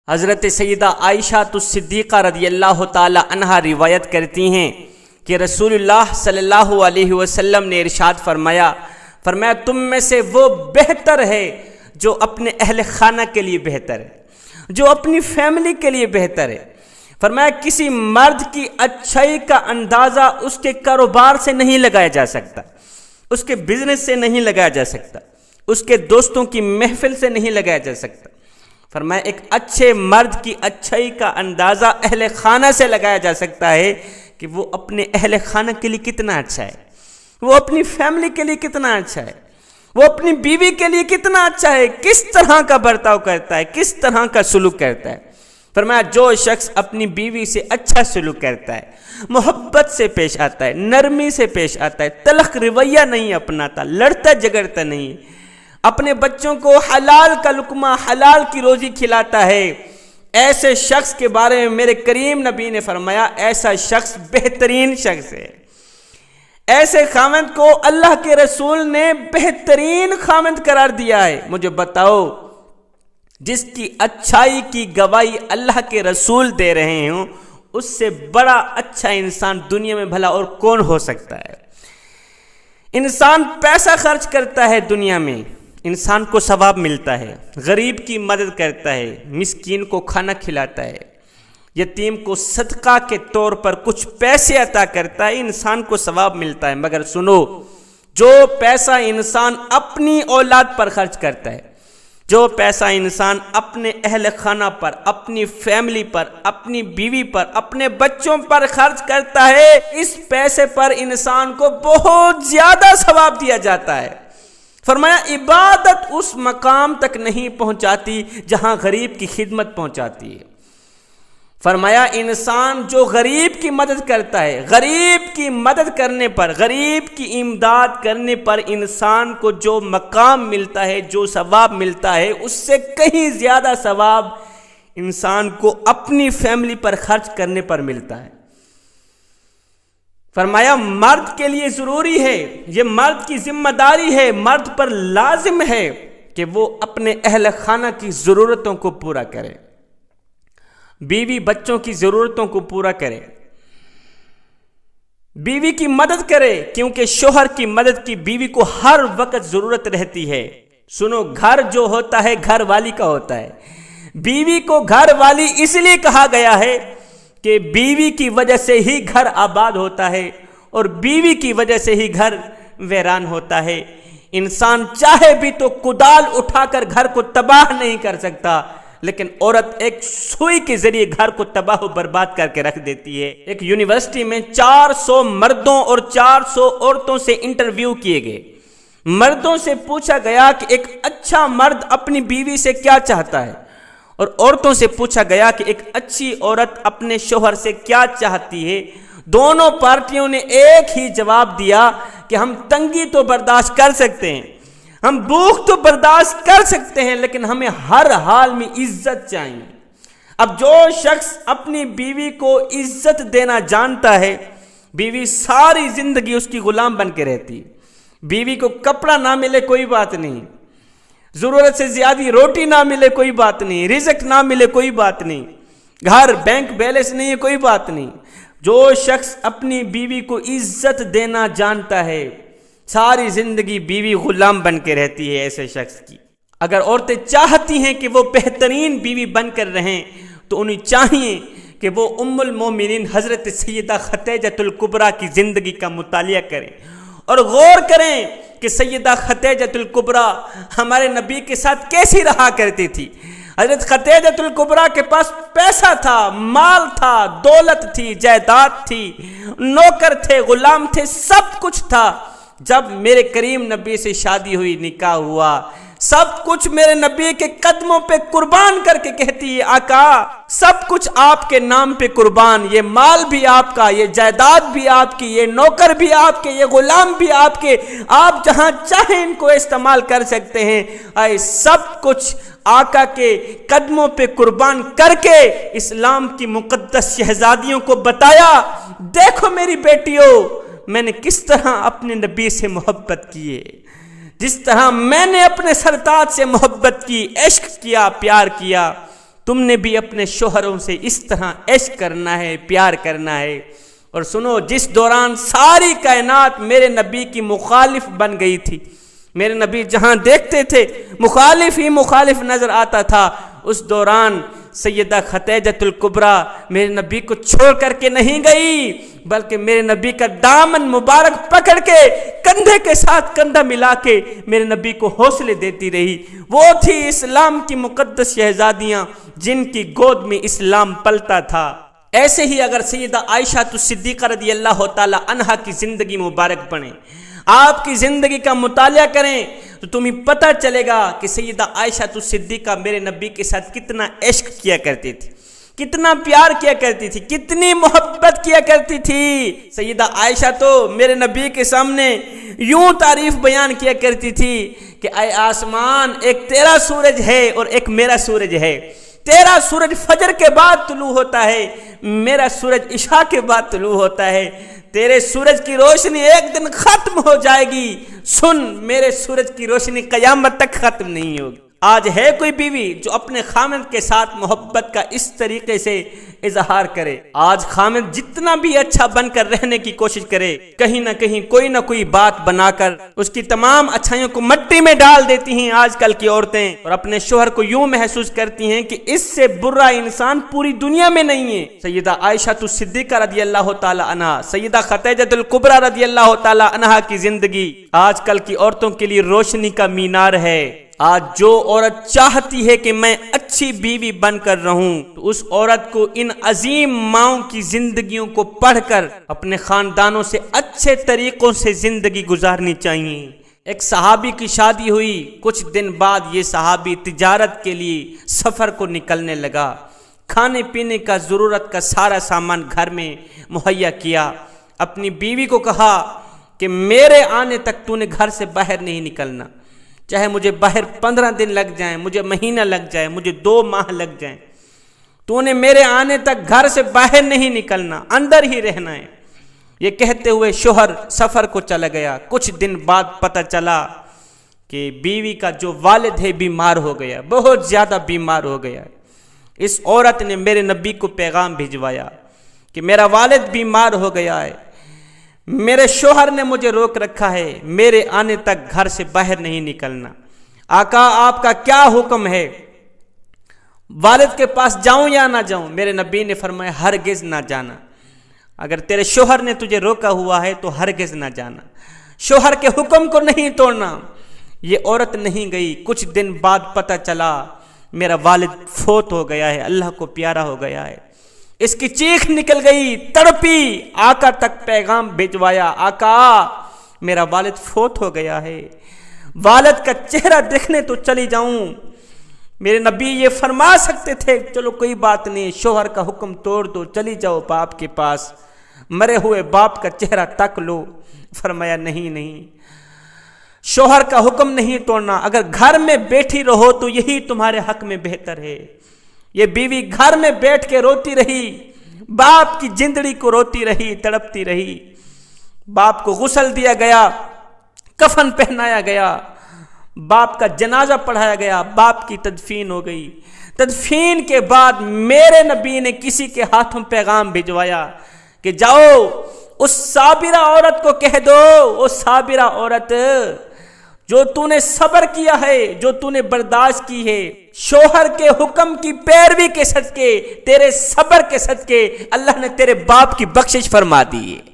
حضرت سیدہ عائشہ صدیقہ رضی اللہ تعالی عنہا روایت کرتی ہیں کہ رسول اللہ صلی اللہ علیہ وسلم نے ارشاد فرمایا تم میں سے وہ بہتر ہے جو اپنے اہل خانہ کے لیے بہتر ہے، جو اپنی فیملی کے لیے بہتر ہے۔ فرمایا کسی مرد کی اچھائی کا اندازہ اس کے کاروبار سے نہیں لگایا جا سکتا، اس کے بزنس سے نہیں لگایا جا سکتا، اس کے دوستوں کی محفل سے نہیں لگایا جا سکتا۔ فرمایا ایک اچھے مرد کی اچھائی کا اندازہ اہل خانہ سے لگایا جا سکتا ہے کہ وہ اپنے اہل خانہ کے لیے کتنا اچھا ہے، وہ اپنی فیملی کے لیے کتنا اچھا ہے، وہ اپنی بیوی کے لیے کتنا اچھا ہے، کس طرح کا برتاؤ کرتا ہے، کس طرح کا سلوک کرتا ہے۔ فرمایا جو شخص اپنی بیوی سے اچھا سلوک کرتا ہے، محبت سے پیش آتا ہے، نرمی سے پیش آتا ہے، تلخ رویہ نہیں اپناتا، لڑتا جگڑتا نہیں، اپنے بچوں کو حلال کا لقمہ، حلال کی روزی کھلاتا ہے، ایسے شخص کے بارے میں میرے کریم نبی نے فرمایا ایسا شخص بہترین شخص ہے۔ ایسے خاوند کو اللہ کے رسول نے بہترین خاوند قرار دیا ہے۔ مجھے بتاؤ جس کی اچھائی کی گواہی اللہ کے رسول دے رہے ہوں، اس سے بڑا اچھا انسان دنیا میں بھلا اور کون ہو سکتا ہے؟ انسان پیسہ خرچ کرتا ہے، دنیا میں انسان کو ثواب ملتا ہے، غریب کی مدد کرتا ہے، مسکین کو کھانا کھلاتا ہے، یتیم کو صدقہ کے طور پر کچھ پیسے عطا کرتا ہے، انسان کو ثواب ملتا ہے۔ مگر سنو، جو پیسہ انسان اپنی اولاد پر خرچ کرتا ہے، جو پیسہ انسان اپنے اہل خانہ پر، اپنی فیملی پر، اپنی بیوی پر، اپنے بچوں پر خرچ کرتا ہے، اس پیسے پر انسان کو بہت زیادہ ثواب دیا جاتا ہے۔ فرمایا عبادت اس مقام تک نہیں پہنچاتی جہاں غریب کی خدمت پہنچاتی ہے۔ فرمایا انسان جو غریب کی مدد کرتا ہے، غریب کی مدد کرنے پر، غریب کی امداد کرنے پر انسان کو جو مقام ملتا ہے، جو ثواب ملتا ہے، اس سے کہیں زیادہ ثواب انسان کو اپنی فیملی پر خرچ کرنے پر ملتا ہے۔ فرمایا مرد کے لیے ضروری ہے، یہ مرد کی ذمہ داری ہے، مرد پر لازم ہے کہ وہ اپنے اہل خانہ کی ضرورتوں کو پورا کرے، بیوی بچوں کی ضرورتوں کو پورا کرے، بیوی کی مدد کرے، کیونکہ شوہر کی مدد کی بیوی کو ہر وقت ضرورت رہتی ہے۔ سنو، گھر جو ہوتا ہے گھر والی کا ہوتا ہے، بیوی کو گھر والی اس لیے کہا گیا ہے کہ بیوی کی وجہ سے ہی گھر آباد ہوتا ہے اور بیوی کی وجہ سے ہی گھر ویران ہوتا ہے۔ انسان چاہے بھی تو کدال اٹھا کر گھر کو تباہ نہیں کر سکتا، لیکن عورت ایک سوئی کے ذریعے گھر کو تباہ و برباد کر کے رکھ دیتی ہے۔ ایک یونیورسٹی میں 400 مردوں اور 400 عورتوں سے انٹرویو کیے گئے۔ مردوں سے پوچھا گیا کہ ایک اچھا مرد اپنی بیوی سے کیا چاہتا ہے، اور عورتوں سے پوچھا گیا کہ ایک اچھی عورت اپنے شوہر سے کیا چاہتی ہے۔ دونوں پارٹیوں نے ایک ہی جواب دیا کہ ہم تنگی تو برداشت کر سکتے ہیں، ہم بھوک تو برداشت کر سکتے ہیں، لیکن ہمیں ہر حال میں عزت چاہیے۔ اب جو شخص اپنی بیوی کو عزت دینا جانتا ہے، بیوی ساری زندگی اس کی غلام بن کے رہتی۔ بیوی کو کپڑا نہ ملے کوئی بات نہیں، ضرورت سے زیادہ روٹی نہ ملے کوئی بات نہیں، رزق نہ ملے کوئی بات نہیں، گھر بینک بیلنس نہیں ہے کوئی بات نہیں۔ جو شخص اپنی بیوی کو عزت دینا جانتا ہے، ساری زندگی بیوی غلام بن کے رہتی ہے ایسے شخص کی۔ اگر عورتیں چاہتی ہیں کہ وہ بہترین بیوی بن کر رہیں تو انہیں چاہیے کہ وہ ام المومنین حضرت سیدہ خدیجۃ الکبریٰ کی زندگی کا مطالعہ کریں اور غور کریں کہ سیدہ خدیجۃ الکبریٰ ہمارے نبی کے ساتھ کیسی رہا کرتی تھی۔ حضرت خدیجۃ الکبریٰ کے پاس پیسہ تھا، مال تھا، دولت تھی، جائیداد تھی، نوکر تھے، غلام تھے، سب کچھ تھا۔ جب میرے کریم نبی سے شادی ہوئی، نکاح ہوا، سب کچھ میرے نبی کے قدموں پہ قربان کر کے کہتی ہے آقا سب کچھ آپ کے نام پہ قربان، یہ مال بھی آپ کا، یہ جائیداد بھی آپ کی، یہ نوکر بھی آپ کے، یہ غلام بھی آپ کے، آپ جہاں چاہیں ان کو استعمال کر سکتے ہیں۔ آئے سب کچھ آقا کے قدموں پہ قربان کر کے اسلام کی مقدس شہزادیوں کو بتایا، دیکھو میری بیٹیوں، میں نے کس طرح اپنے نبی سے محبت کی ہے، جس طرح میں نے اپنے سرتاج سے محبت کی، عشق کیا، پیار کیا، تم نے بھی اپنے شوہروں سے اس طرح عشق کرنا ہے، پیار کرنا ہے۔ اور سنو، جس دوران ساری کائنات میرے نبی کی مخالف بن گئی تھی، میرے نبی جہاں دیکھتے تھے مخالف ہی مخالف نظر آتا تھا، اس دوران سیدہ خدیجہ الکبریٰ میرے نبی کو چھوڑ کر کے نہیں گئی، بلکہ میرے نبی کا دامن مبارک پکڑ کے کندھے کے ساتھ کندھا ملا کے میرے نبی کو حوصلے دیتی رہی۔ وہ تھی اسلام کی مقدس شہزادیاں جن کی گود میں اسلام پلتا تھا۔ ایسے ہی اگر سیدہ عائشہ صدیقہ رضی اللہ تعالی عنہا کی زندگی مبارک پڑھیں، آپ کی زندگی کا مطالعہ کریں، تو تمہیں پتہ چلے گا کہ سیدہ عائشہ صدیقہ میرے نبی کے ساتھ کتنا عشق کیا کرتی تھی، کتنا پیار کیا کرتی تھی، کتنی محبت کیا کرتی تھی۔ سیدہ عائشہ تو میرے نبی کے سامنے یوں تعریف بیان کیا کرتی تھی کہ اے آسمان، ایک تیرا سورج ہے اور ایک میرا سورج ہے، تیرا سورج فجر کے بعد طلوع ہوتا ہے، میرا سورج عشاء کے بعد طلوع ہوتا ہے، تیرے سورج کی روشنی ایک دن ختم ہو جائے گی، سن میرے سورج کی روشنی قیامت تک ختم نہیں ہوگی۔ آج ہے کوئی بیوی جو اپنے خامند کے ساتھ محبت کا اس طریقے سے اظہار کرے؟ آج خامند جتنا بھی اچھا بن کر رہنے کی کوشش کرے، کہیں نہ کہیں کوئی نہ کوئی بات بنا کر اس کی تمام اچھائیوں کو مٹی میں ڈال دیتی ہیں آج کل کی عورتیں، اور اپنے شوہر کو یوں محسوس کرتی ہیں کہ اس سے برا انسان پوری دنیا میں نہیں ہے۔ سیدہ عائشہ صدیقہ رضی اللہ تعالی عنہا، سیدہ خدیجہ الکبریٰ رضی اللہ تعالی عنہا کی زندگی آج کل کی عورتوں کے لیے روشنی کا مینار ہے۔ آج جو عورت چاہتی ہے کہ میں اچھی بیوی بن کر رہوں، تو اس عورت کو ان عظیم ماؤں کی زندگیوں کو پڑھ کر اپنے خاندانوں سے اچھے طریقوں سے زندگی گزارنی چاہیے۔ ایک صحابی کی شادی ہوئی، کچھ دن بعد یہ صحابی تجارت کے لیے سفر کو نکلنے لگا، کھانے پینے کا ضرورت کا سارا سامان گھر میں مہیا کیا، اپنی بیوی کو کہا کہ میرے آنے تک تو نے گھر سے باہر نہیں نکلنا، چاہے مجھے باہر 15 دن لگ جائیں، مجھے مہینہ لگ جائے، مجھے 2 ماہ لگ جائیں، تو نے میرے آنے تک گھر سے باہر نہیں نکلنا، اندر ہی رہنا ہے۔ یہ کہتے ہوئے شوہر سفر کو چلا گیا۔ کچھ دن بعد پتہ چلا کہ بیوی کا جو والد ہے بیمار ہو گیا، بہت زیادہ بیمار ہو گیا۔ اس عورت نے میرے نبی کو پیغام بھجوایا کہ میرا والد بیمار ہو گیا ہے، میرے شوہر نے مجھے روک رکھا ہے، میرے آنے تک گھر سے باہر نہیں نکلنا۔ آقا آپ کا کیا حکم ہے، والد کے پاس جاؤں یا نہ جاؤں؟ میرے نبی نے فرمایا ہرگز نہ جانا، اگر تیرے شوہر نے تجھے روکا ہوا ہے تو ہرگز نہ جانا، شوہر کے حکم کو نہیں توڑنا۔ یہ عورت نہیں گئی۔ کچھ دن بعد پتہ چلا میرا والد فوت ہو گیا ہے، اللہ کو پیارا ہو گیا ہے۔ اس کی چیخ نکل گئی، تڑپی، آقا تک پیغام بھجوایا، آقا میرا والد فوت ہو گیا ہے، والد کا چہرہ دیکھنے تو چلی جاؤں۔ میرے نبی یہ فرما سکتے تھے چلو کوئی بات نہیں، شوہر کا حکم توڑ دو، چلی جاؤ باپ کے پاس، مرے ہوئے باپ کا چہرہ تک لو۔ فرمایا نہیں، شوہر کا حکم نہیں توڑنا، اگر گھر میں بیٹھی رہو تو یہی تمہارے حق میں بہتر ہے۔ یہ بیوی گھر میں بیٹھ کے روتی رہی، باپ کی جندڑی کو روتی رہی، تڑپتی رہی۔ باپ کو غسل دیا گیا، کفن پہنایا گیا، باپ کا جنازہ پڑھایا گیا، باپ کی تدفین ہو گئی۔ تدفین کے بعد میرے نبی نے کسی کے ہاتھوں پیغام بھجوایا کہ جاؤ اس صابرہ عورت کو کہہ دو، وہ صابرہ عورت جو تو نے صبر کیا ہے، جو تو نے برداشت کی ہے، شوہر کے حکم کی پیروی کے صدقے، تیرے صبر کے صدقے اللہ نے تیرے باپ کی بخشش فرما دی ہے۔